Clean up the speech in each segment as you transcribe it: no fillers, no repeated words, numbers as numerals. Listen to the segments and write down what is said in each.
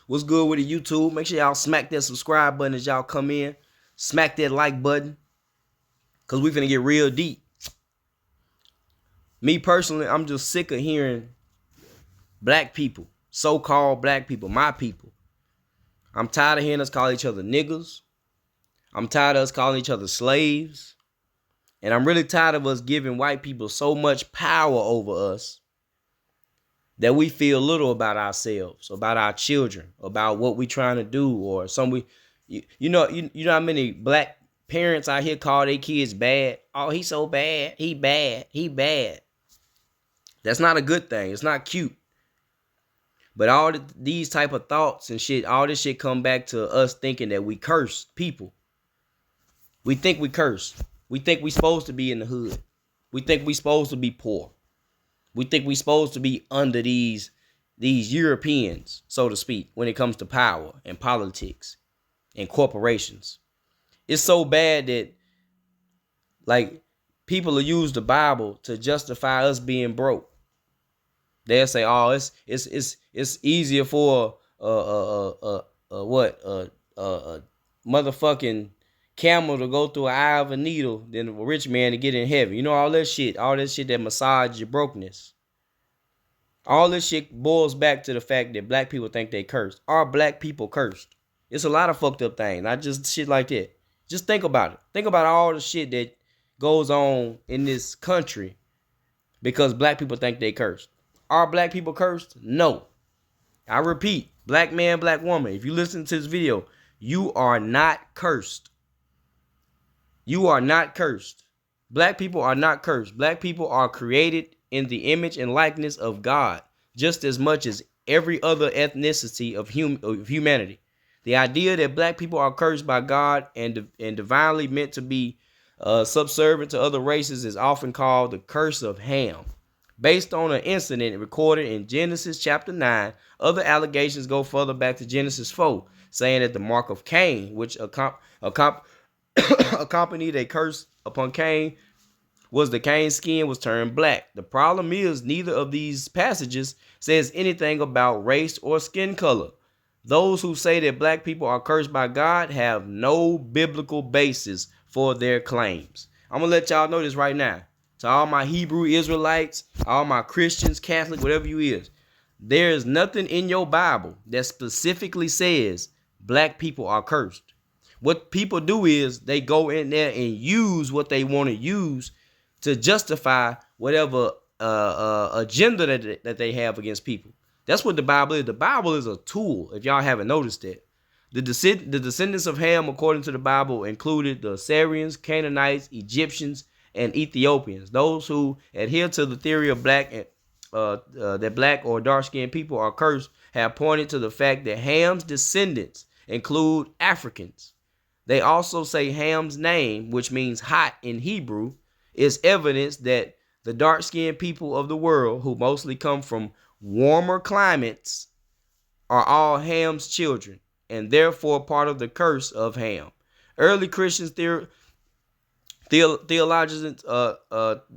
What's good with the YouTube? Make sure y'all smack that subscribe button as y'all come in. Smack that like button. Cause we finna get real deep. Me personally, I'm just sick of hearing black people, so-called black people, my people. I'm tired of hearing us call each other niggas. I'm tired of us calling each other slaves. And I'm really tired of us giving white people so much power over us that we feel little about ourselves, about our children, about what we trying to do, or you know how many black parents out here call their kids bad? Oh, he's so bad. He bad. He bad. That's not a good thing. It's not cute. But these type of thoughts and shit, all this shit come back to us thinking that we cursed people. We think we cursed. We think we supposed to be in the hood. We think we supposed to be poor. We think we supposed to be under these Europeans, so to speak, when it comes to power and politics and corporations. It's so bad that like people will use the Bible to justify us being broke. They'll say, "Oh, it's easier for a motherfucking camel to go through an eye of a needle than a rich man to get in heaven." You know, all that shit that massage your brokenness. All this shit boils back to the fact that black people think they cursed. Are black people cursed? It's a lot of fucked up things, not just shit like that. Just think about it. Think about all the shit that goes on in this country because black people think they cursed. Are black people cursed? No. I repeat, black man, black woman, if you listen to this video, you are not cursed. You are not cursed. Black people are not cursed. Black people are created in the image and likeness of God, just as much as every other ethnicity of humanity. The idea that black people are cursed by God and divinely meant to be subservient to other races is often called the curse of Ham. Based on an incident recorded in Genesis chapter 9, other allegations go further back to Genesis 4, saying that the mark of Cain, which accompanied a curse upon Cain, was the Cain's skin was turned black. The problem is neither of these passages says anything about race or skin color. Those who say that black people are cursed by God have no biblical basis for their claims. I'm going to let y'all know this right now. To all my Hebrew Israelites, all my Christians, Catholic, whatever you is, there is nothing in your Bible that specifically says black people are cursed. What people do is they go in there and use what they want to use to justify whatever agenda that they have against people. That's what the Bible is. The Bible is a tool, if y'all haven't noticed that. The descendants of Ham, according to the Bible, included the Assyrians, Canaanites, Egyptians, and Ethiopians. Those who adhere to the theory of that black or dark-skinned people are cursed have pointed to the fact that Ham's descendants include Africans. They also say Ham's name, which means hot in Hebrew, is evidence that the dark-skinned people of the world, who mostly come from warmer climates, are all Ham's children, and therefore part of the curse of Ham. Early Christians theologians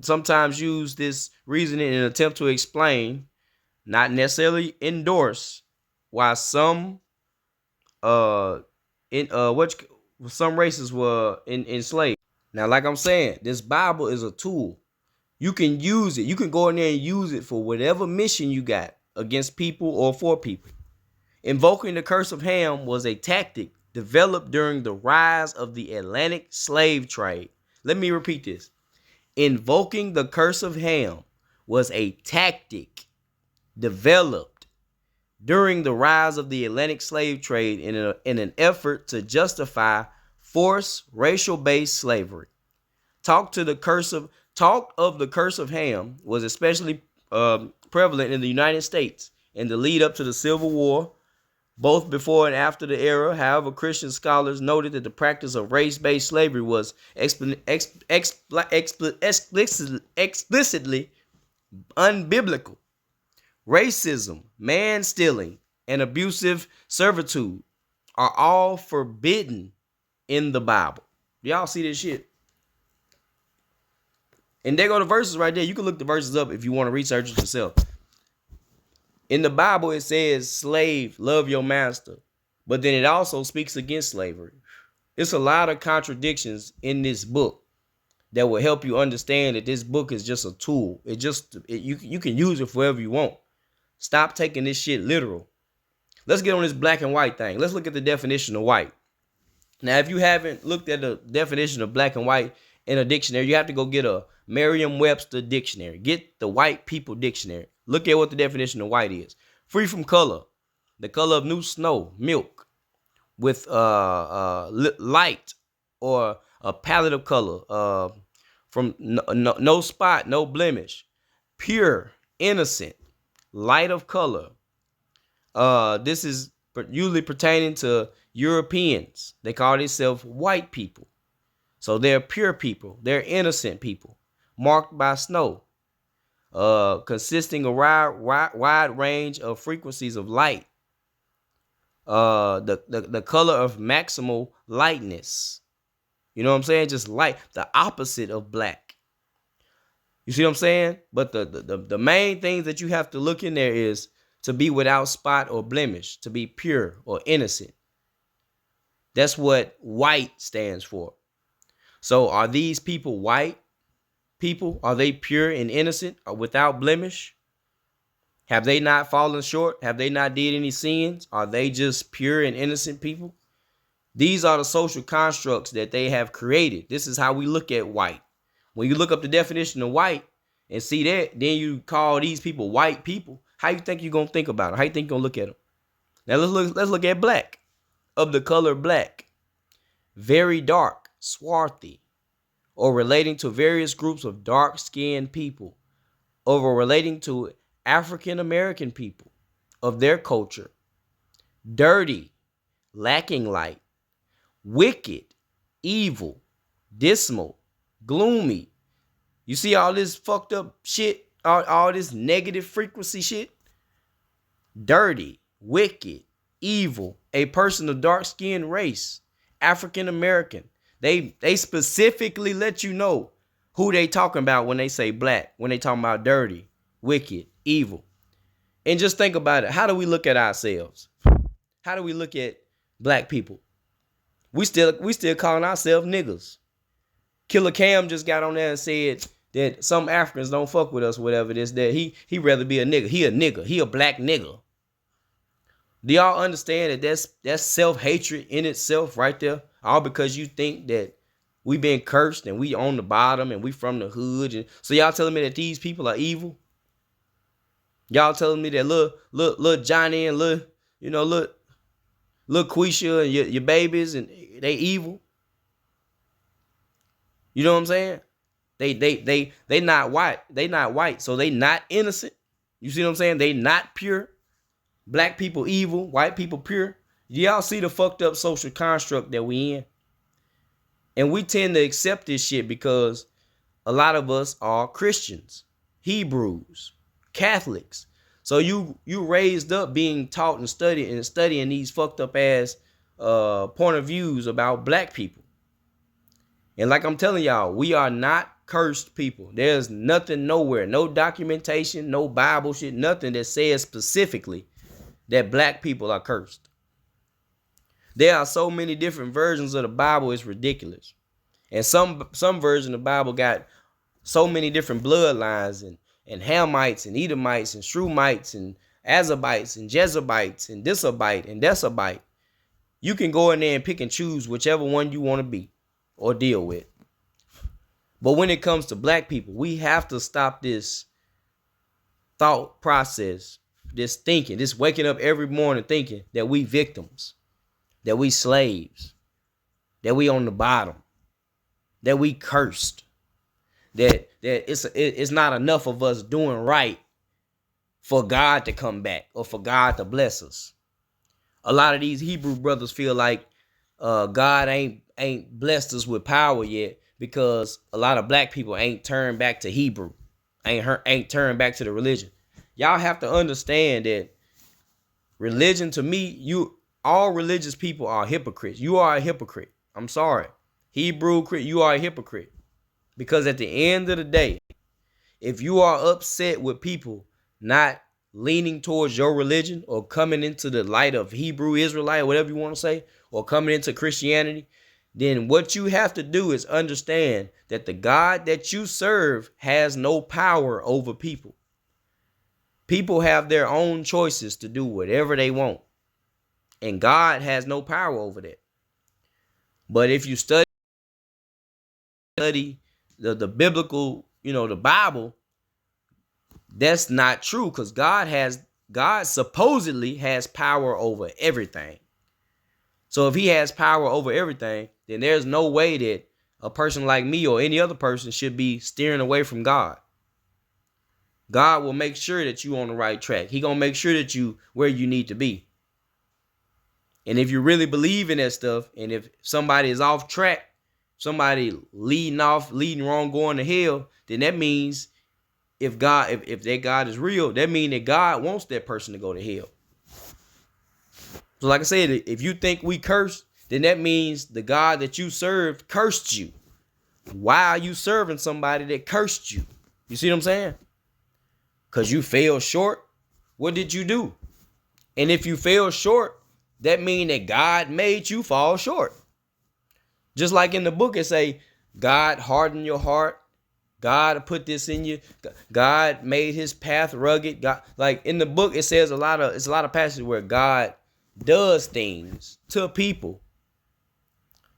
sometimes use this reasoning in an attempt to explain, not necessarily endorse, why some races were enslaved. Now, like I'm saying, this Bible is a tool. You can use it. You can go in there and use it for whatever mission you got against people or for people. Invoking the curse of Ham was a tactic developed during the rise of the Atlantic slave trade. Let me repeat this. Invoking the curse of Ham was a tactic developed during the rise of the Atlantic slave trade in an effort to justify forced racial-based slavery. Talk of the curse of Ham was especially prevalent in the United States in the lead up to the Civil War, both before and after the era. However, Christian scholars noted that the practice of race-based slavery was explicitly unbiblical. Racism, man-stealing, and abusive servitude are all forbidden in the Bible. Y'all see this shit? And there go the verses right there. You can look the verses up if you want to research it yourself. In the Bible, it says, slave, love your master. But then it also speaks against slavery. It's a lot of contradictions in this book that will help you understand that this book is just a tool. You can use it for whatever you want. Stop taking this shit literal. Let's get on this black and white thing. Let's look at the definition of white. Now, if you haven't looked at the definition of black and white in a dictionary, you have to go get a Merriam-Webster dictionary. Get the white people dictionary. Look at what the definition of white is. Free from color. The color of new snow, milk, with light or a palette of color, from no spot, no blemish, pure, innocent, light of color. This is usually pertaining to Europeans. They call themselves white people. So they're pure people. They're innocent people, marked by snow, consisting of wide range of frequencies of light. The color of maximal lightness. You know what I'm saying? Just light, the opposite of black. You see what I'm saying? But the main things that you have to look in there is to be without spot or blemish, to be pure or innocent. That's what white stands for. So are these people white people? Are they pure and innocent or without blemish? Have they not fallen short? Have they not did any sins? Are they just pure and innocent people? These are the social constructs that they have created. This is how we look at white. When you look up the definition of white and see that, then you call these people white people. How you think you're going to think about them? How you think you're going to look at them? Now let's look at black. Of the color black. Very dark, swarthy, or relating to various groups of dark-skinned people, or relating to African American people of their culture. Dirty, lacking light, wicked, evil, dismal, gloomy. You see all this fucked up shit, all this negative frequency shit? Dirty, wicked, evil, a person of dark skin race, African American. They specifically let you know who they talking about when they say black, when they talking about dirty, wicked, evil. And just think about it. How do we look at ourselves? How do we look at black people? We still calling ourselves niggas. Killer Cam just got on there and said that some Africans don't fuck with us, whatever it is, that he rather be a nigga. He a nigga. He a black nigga. Do y'all understand that that's self-hatred in itself right there? All because you think that we been cursed and we on the bottom and we from the hood. And so y'all telling me that these people are evil? Y'all telling me that little Johnny and little Quisha and your babies and they evil? You know what I'm saying? They not white. They not white, so they not innocent. You see what I'm saying? They not pure. Black people evil, white people pure. Y'all see the fucked up social construct that we in? And we tend to accept this shit because a lot of us are Christians, Hebrews, Catholics. So you raised up being taught and studying these fucked up ass point of views about black people. And like I'm telling y'all, we are not cursed people. There's nothing nowhere, no documentation, no Bible shit, nothing that says specifically that black people are cursed. There are so many different versions of the Bible, it's ridiculous. And some version of the Bible got so many different bloodlines and Hamites and Edomites and Shrumites and Azabites and Jezebites and Disabite and Decabite. You can go in there and pick and choose whichever one you want to be or deal with. But when it comes to black people, we have to stop this thought process, this thinking, this waking up every morning thinking that we victims, that we slaves, that we on the bottom, that we cursed, that it's not enough of us doing right for God to come back or for God to bless us. A lot of these Hebrew brothers feel like God ain't blessed us with power yet because a lot of black people ain't turned back to Hebrew, ain't turned back to the religion. Y'all have to understand that religion, to me, all religious people are hypocrites. You are a hypocrite. I'm sorry. Hebrew, you are a hypocrite. Because at the end of the day, if you are upset with people not leaning towards your religion or coming into the light of Hebrew Israelite, whatever you want to say, or coming into Christianity, then what you have to do is understand that the God that you serve has no power over people. People have their own choices to do whatever they want, and God has no power over that. But if you study the biblical, the Bible, that's not true, because God supposedly has power over everything. So if he has power over everything, then there's no way that a person like me or any other person should be steering away from God. God will make sure that you're on the right track. He gonna make sure that you where you need to be. And if you really believe in that stuff, and if somebody is off track, somebody leading wrong, going to hell, then that means if that God is real, that means that God wants that person to go to hell. So like I said, if you think we cursed, then that means the God that you serve cursed you. Why are you serving somebody that cursed you? You see what I'm saying? Because you fell short. What did you do? And if you fell short, that means that God made you fall short. Just like in the book, it say, God hardened your heart. God put this in you. God made his path rugged. God, like in the book, it says it's a lot of passages where God does things to people.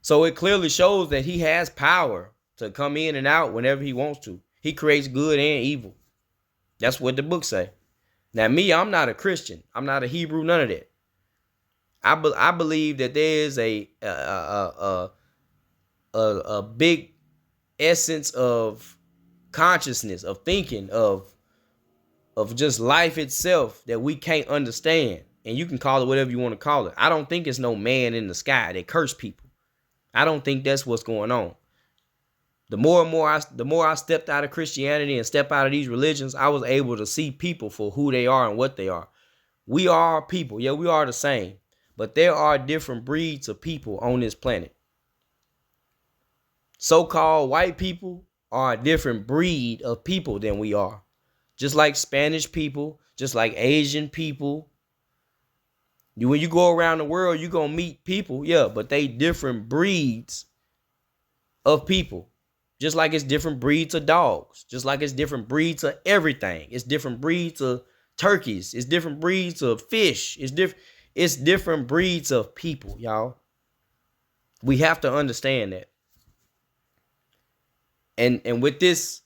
So it clearly shows that he has power to come in and out whenever he wants to. He creates good and evil. That's what the book say. Now me, I'm not a Christian. I'm not a Hebrew, none of that. I believe that there is a big essence of consciousness, of thinking, of just life itself that we can't understand. And you can call it whatever you want to call it. I don't think it's no man in the sky that curse people. I don't think that's what's going on. The more I stepped out of Christianity and step out of these religions, I was able to see people for who they are and what they are. We are people. Yeah, we are the same. But there are different breeds of people on this planet. So-called white people are a different breed of people than we are. Just like Spanish people, just like Asian people. When you go around the world, you're going to meet people, yeah, but they different breeds of people. Just like it's different breeds of dogs. Just like it's different breeds of everything. It's different breeds of turkeys. It's different breeds of fish. It's different breeds of people, y'all. We have to understand that. And with this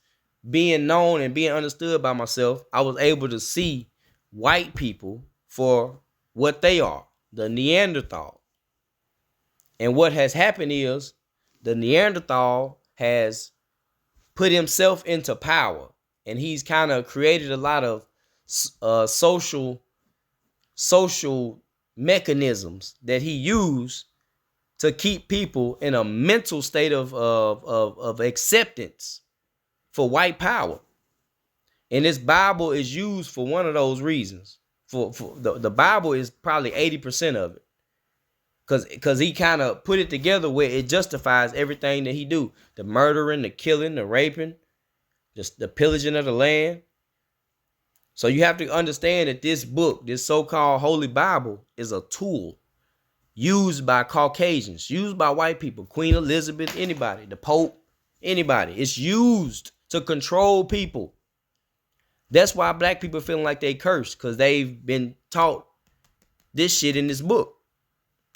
being known and being understood by myself, I was able to see white people for what they are, the Neanderthal. And what has happened is the Neanderthal has put himself into power, and he's kind of created a lot of social mechanisms that he used to keep people in a mental state of acceptance for white power. And this Bible is used for one of those reasons. For the Bible is probably 80% of it. Because he kind of put it together where it justifies everything that he do. The murdering, the killing, the raping, just the pillaging of the land. So you have to understand that this book, this so-called Holy Bible, is a tool used by Caucasians, used by white people, Queen Elizabeth, anybody, the Pope, anybody. It's used to control people. That's why black people feeling like they cursed, because they've been taught this shit in this book.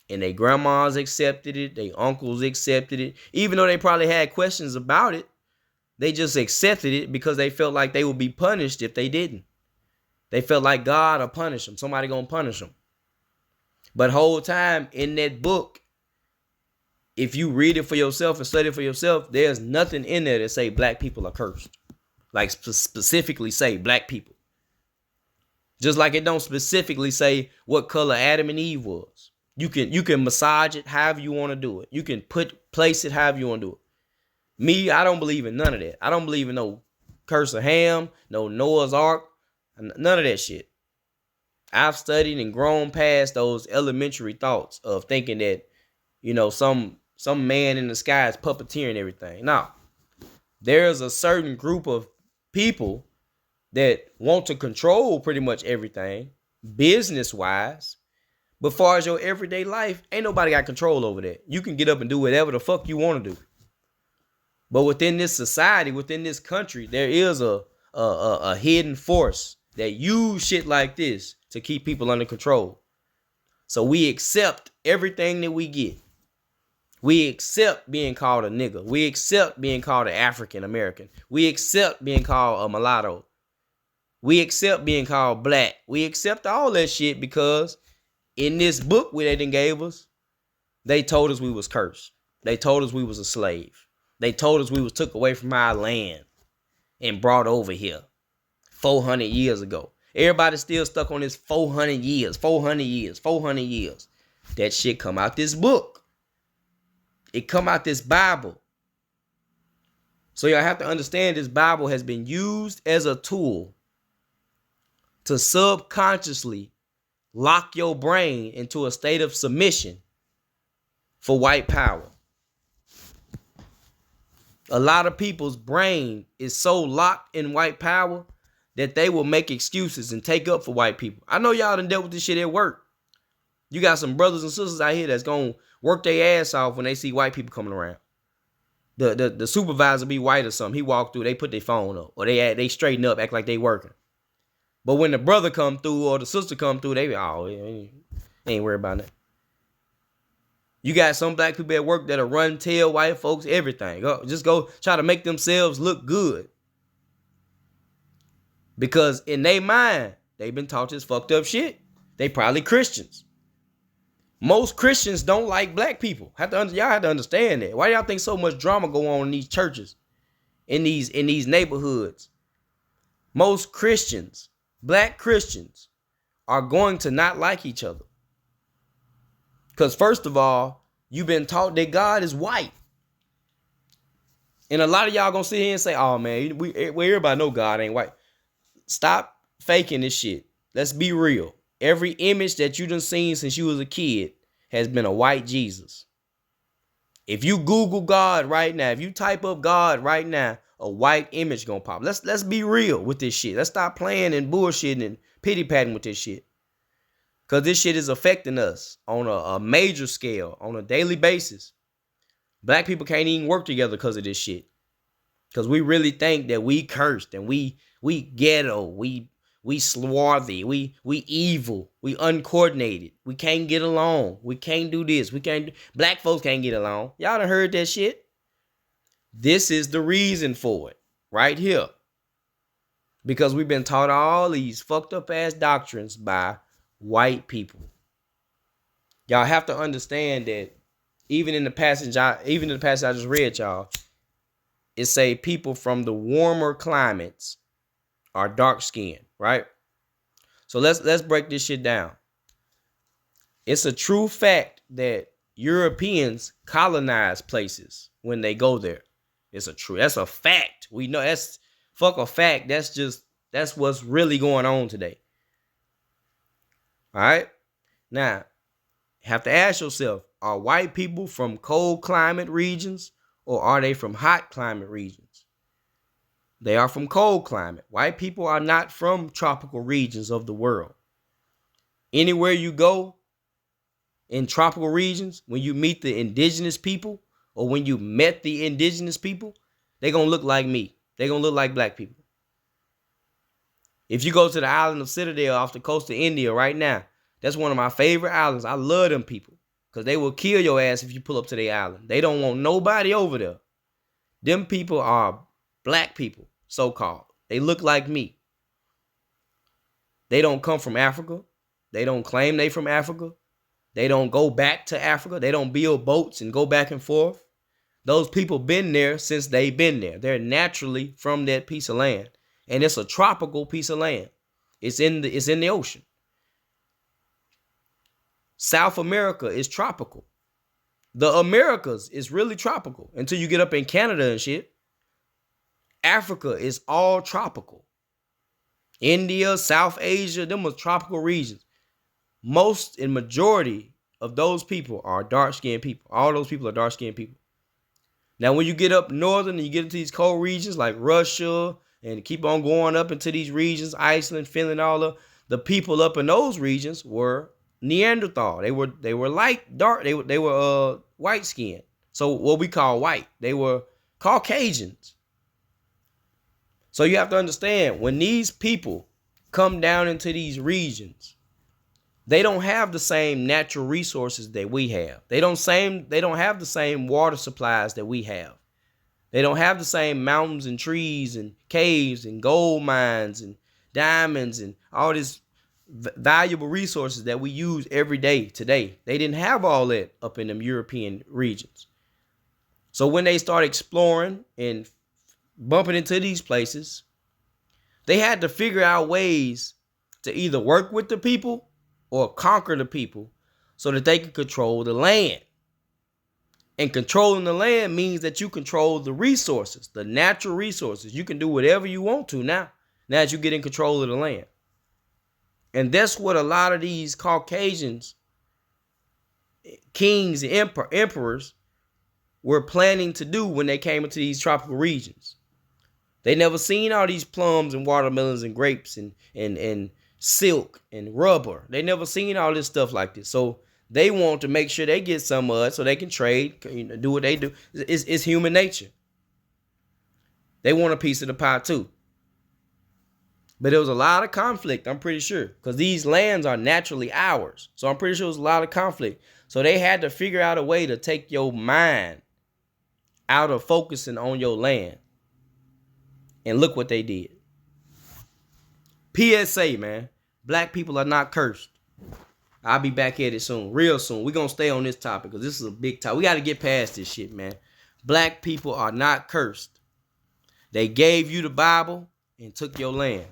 And their grandmas accepted it. Their uncles accepted it. Even though they probably had questions about it, they just accepted it because they felt like they would be punished if they didn't. They felt like God will punish them. Somebody gonna punish them. But whole time in that book, if you read it for yourself and study it for yourself, there's nothing in there that say black people are cursed. Like specifically say black people. Just like it don't specifically say what color Adam and Eve was. You can massage it however you want to do it. You can place it however you want to do it. Me, I don't believe in none of that. I don't believe in no curse of Ham, no Noah's Ark, none of that shit. I've studied and grown past those elementary thoughts of thinking that, some man in the sky is puppeteering everything. No. There's a certain group of people that want to control pretty much everything, business wise. But far as your everyday life, ain't nobody got control over that. You can get up and do whatever the fuck you want to do. But within this society, within this country, there is a hidden force that use shit like this to keep people under control. So we accept everything that we get. We accept being called a nigga. We accept being called an African American. We accept being called a mulatto. We accept being called black. We accept all that shit because in this book they done gave us, they told us we was cursed. They told us we was a slave. They told us we was took away from our land and brought over here 400 years ago. Everybody's still stuck on this 400 years, 400 years, 400 years. That shit come out this book. It come out this Bible. So y'all have to understand this Bible has been used as a tool to subconsciously lock your brain into a state of submission for white power. A lot of people's brain is so locked in white power that they will make excuses and take up for white people. I know y'all done dealt with this shit at work. You got some brothers and sisters out here that's going to work their ass off when they see white people coming around. The supervisor be white or something. He walk through, they put their phone up. Or they straighten up, act like they working. But when the brother come through or the sister come through, they be, oh, ain't worried about that. You got some black people at work that'll run, tell white folks everything. Just go try to make themselves look good. Because in their mind, they've been taught this fucked up shit. They probably Christians. Most Christians don't like black people. Y'all have to understand that. Why do y'all think so much drama go on in these churches, in these neighborhoods? Most Christians, black Christians, are going to not like each other. Because first of all, you've been taught that God is white. And a lot of y'all gonna sit here and say, oh man, everybody know God ain't white. Stop faking this shit. Let's be real. Every image that you done seen since you was a kid has been a white Jesus. If you Google God right now, if you type up God right now, a white image gonna pop. Let's be real with this shit. Let's stop playing and bullshitting and pity-patting with this shit. Because this shit is affecting us on a major scale, on a daily basis. Black people can't even work together because of this shit. Because we really think that we cursed and we ghetto, we swarthy, we evil, we uncoordinated. We can't get along. We can't do this. Black folks can't get along. Y'all done heard that shit? This is the reason for it, right here. Because we've been taught all these fucked up ass doctrines by white people. Y'all have to understand that even in the passage I just read, y'all, it say people from the warmer climates are dark skinned, right? So let's break this shit down. It's a true fact that Europeans colonize places when they go there. That's a fact. We know that's fuck a fact. That's what's really going on today. All right. Now, you have to ask yourself, are white people from cold climate regions or are they from hot climate regions? They are from cold climate. White people are not from tropical regions of the world. Anywhere you go in tropical regions, when you meet the indigenous people or when you met the indigenous people, they're going to look like me. They're going to look like black people. If you go to the island of Citadel off the coast of India right now, that's one of my favorite islands. I love them people because they will kill your ass if you pull up to their island. They don't want nobody over there. Them people are black people, so-called. They look like me. They don't come from Africa. They don't claim they from Africa. They don't go back to Africa. They don't build boats and go back and forth. Those people been there since they've been there. They're naturally from that piece of land. And it's a tropical piece of land. It's in the ocean. South America is tropical. The Americas is really tropical until you get up in Canada and shit. Africa is all tropical. India, South Asia, them are tropical regions. Most and majority of those people are dark-skinned people. All those people are dark-skinned people. Now, when you get up northern and you get into these cold regions like Russia and keep on going up into these regions, Iceland, Finland, all the people up in those regions were Neanderthal. They were light, dark. They were white skinned. So what we call white. They were Caucasians. So you have to understand, when these people come down into these regions, they don't have the same natural resources that we have. They don't have the same water supplies that we have. They don't have the same mountains and trees and caves and gold mines and diamonds and all these valuable resources that we use every day today. They didn't have all that up in them European regions. So when they start exploring and bumping into these places, they had to figure out ways to either work with the people or conquer the people so that they could control the land. And controlling the land means that you control the resources, the natural resources. You can do whatever you want to now that you get in control of the land. And that's what a lot of these Caucasians, kings and emperors, were planning to do when they came into these tropical regions. They never seen all these plums and watermelons and grapes and silk and rubber. They never seen all this stuff like this. So they want to make sure they get some of it so they can trade, do what they do. It's human nature. They want a piece of the pie too. But there was a lot of conflict, I'm pretty sure, because these lands are naturally ours. So I'm pretty sure there was a lot of conflict. So they had to figure out a way to take your mind out of focusing on your land. And look what they did. P.S.A, man. Black people are not cursed. I'll be back at it soon, real soon. We're going to stay on this topic because this is a big topic. We got to get past this shit, man. Black people are not cursed. They gave you the Bible and took your land.